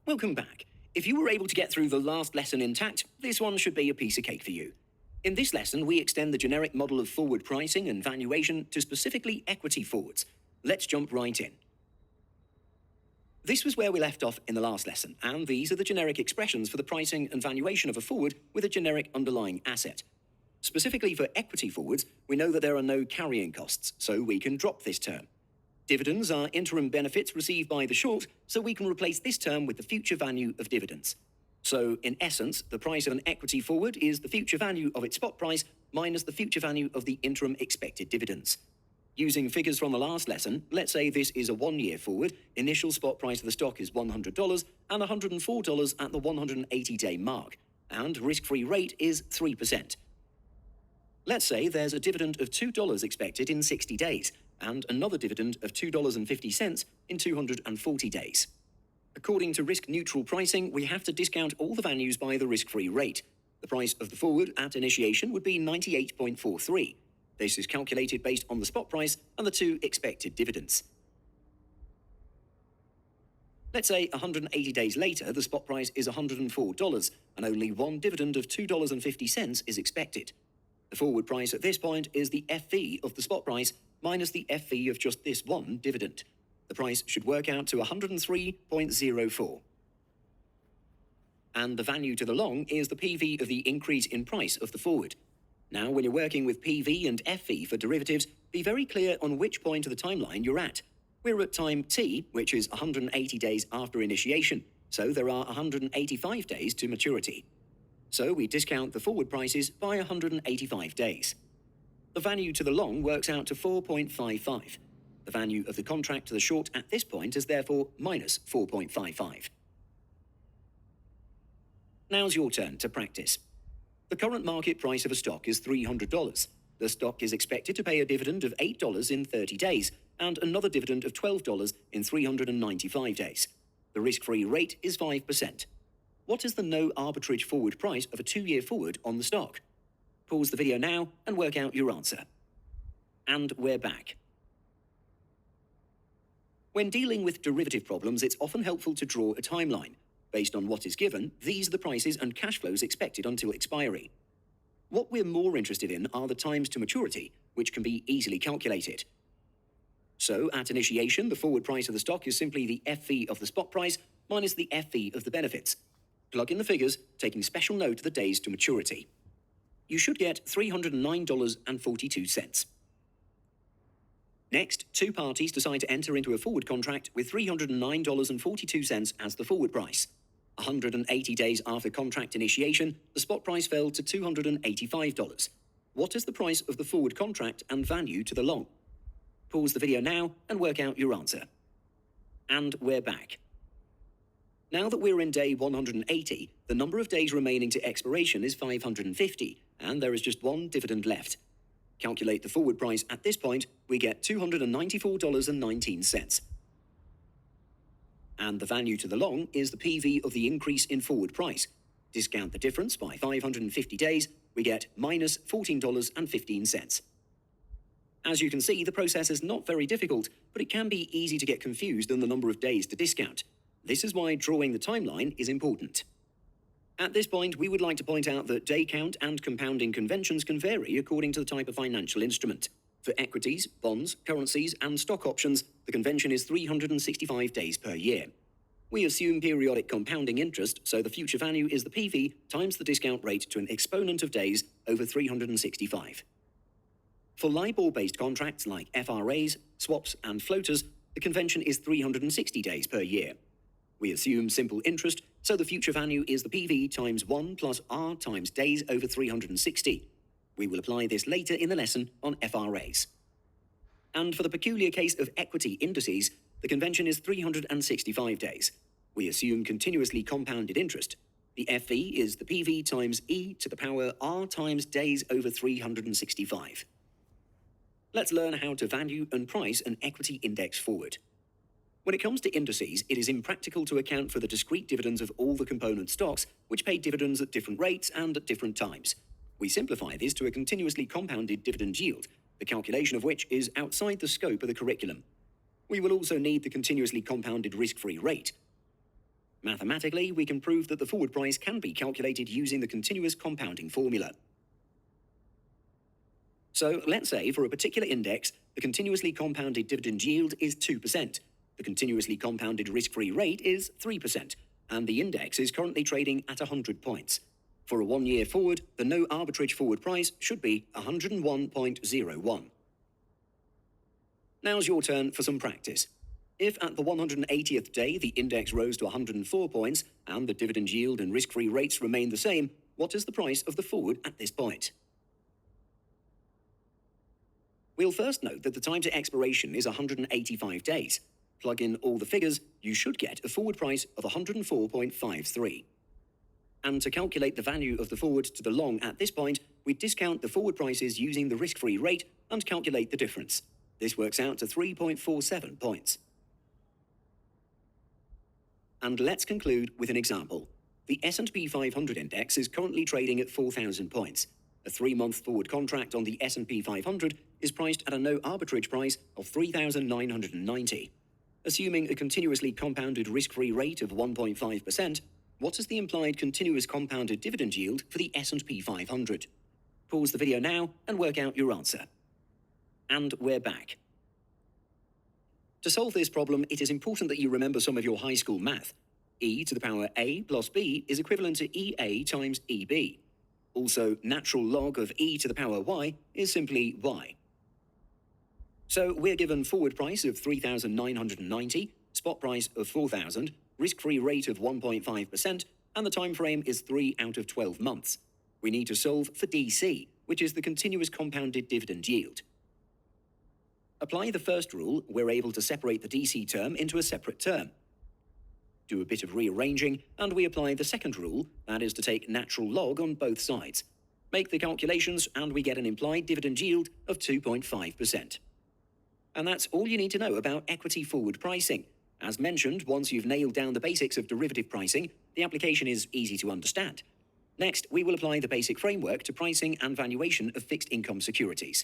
Welcome back. If you were able to get through the last lesson intact, this one should be a piece of cake for you. In this lesson, we extend the generic model of forward pricing and valuation to specifically equity forwards. Let's jump right in. This was where we left off in the last lesson, and these are the generic expressions for the pricing and valuation of a forward with a generic underlying asset. Specifically for equity forwards, we know that there are no carrying costs, so we can drop this term. Dividends are interim benefits received by the short, so we can replace this term with the future value of dividends. So, in essence, the price of an equity forward is the future value of its spot price minus the future value of the interim expected dividends. Using figures from the last lesson, let's say this is a 1-year forward, initial spot price of the stock is $100 and $104 at the 180-day mark, and risk-free rate is 3%. Let's say there's a dividend of $2 expected in 60 days, and another dividend of $2.50 in 240 days. According to risk-neutral pricing, we have to discount all the values by the risk-free rate. The price of the forward at initiation would be 98.43. This is calculated based on the spot price and the 2 expected dividends. Let's say 180 days later, the spot price is $104, and only one dividend of $2.50 is expected. The forward price at this point is the FV of the spot price minus the FV of just this one dividend. The price should work out to 103.04. And the value to the long is the PV of the increase in price of the forward. Now, when you're working with PV and FV for derivatives, be very clear on which point of the timeline you're at. We're at time T, which is 180 days after initiation, so there are 185 days to maturity. So we discount the forward prices by 185 days. The value to the long works out to 4.55. The value of the contract to the short at this point is therefore minus 4.55. Now's your turn to practice. The current market price of a stock is $300. The stock is expected to pay a dividend of $8 in 30 days and another dividend of $12 in 395 days. The risk-free rate is 5%. What is the no arbitrage forward price of a 2-year forward on the stock? Pause the video now and work out your answer. And we're back. When dealing with derivative problems, it's often helpful to draw a timeline. Based on what is given, these are the prices and cash flows expected until expiry. What we're more interested in are the times to maturity, which can be easily calculated. So, at initiation, the forward price of the stock is simply the FV of the spot price minus the FV of the benefits. Plug in the figures, taking special note of the days to maturity. You should get $309.42. Next, two parties decide to enter into a forward contract with $309.42 as the forward price. 180 days after contract initiation, the spot price fell to $285. What is the price of the forward contract and value to the long? Pause the video now and work out your answer. And we're back. Now that we're in day 180, the number of days remaining to expiration is 550, and there is just one dividend left. Calculate the forward price at this point, we get $294.19. And the value to the long is the PV of the increase in forward price. Discount the difference by 550 days, we get minus $14.15. As you can see, the process is not very difficult, but it can be easy to get confused in the number of days to discount. This is why drawing the timeline is important. At this point, we would like to point out that day count and compounding conventions can vary according to the type of financial instrument. For equities, bonds, currencies, and stock options, the convention is 365 days per year. We assume periodic compounding interest, so the future value is the PV times the discount rate to an exponent of days over 365. For LIBOR-based contracts like FRAs, swaps, and floaters, the convention is 360 days per year. We assume simple interest, so the future value is the PV times 1 plus R times days over 360. We will apply this later in the lesson on FRAs. And for the peculiar case of equity indices, the convention is 365 days. We assume continuously compounded interest. The FV is the PV times E to the power R times days over 365. Let's learn how to value and price an equity index forward. When it comes to indices, it is impractical to account for the discrete dividends of all the component stocks, which pay dividends at different rates and at different times. We simplify this to a continuously compounded dividend yield, the calculation of which is outside the scope of the curriculum. We will also need the continuously compounded risk-free rate. Mathematically, we can prove that the forward price can be calculated using the continuous compounding formula. So let's say for a particular index, the continuously compounded dividend yield is 2%, the continuously compounded risk-free rate is 3%, and the index is currently trading at 100 points. For a 1-year forward, the no arbitrage forward price should be 101.01. Now's your turn for some practice. If at the 180th day the index rose to 104 points and the dividend yield and risk-free rates remain the same, what is the price of the forward at this point? We'll first note that the time to expiration is 185 days. Plug in all the figures, you should get a forward price of 104.53. And to calculate the value of the forward to the long at this point, we discount the forward prices using the risk-free rate and calculate the difference. This works out to 3.47 points. And let's conclude with an example. The S&P 500 index is currently trading at 4,000 points. A 3-month forward contract on the S&P 500 is priced at a no arbitrage price of 3,990. Assuming a continuously compounded risk-free rate of 1.5%, what is the implied continuous compounded dividend yield for the S&P 500? Pause the video now and work out your answer. And we're back. To solve this problem, it is important that you remember some of your high school math. E to the power A plus B is equivalent to EA times EB. Also, natural log of e to the power y is simply y. So we're given forward price of 3,990, spot price of 4,000, risk-free rate of 1.5%, and the time frame is 3 out of 12 months. We need to solve for DC, which is the continuous compounded dividend yield. Apply the first rule, we're able to separate the DC term into a separate term. Do a bit of rearranging, and we apply the second rule, that is to take natural log on both sides. Make the calculations, and we get an implied dividend yield of 2.5%. And that's all you need to know about equity forward pricing. As mentioned, once you've nailed down the basics of derivative pricing, the application is easy to understand. Next, we will apply the basic framework to pricing and valuation of fixed income securities.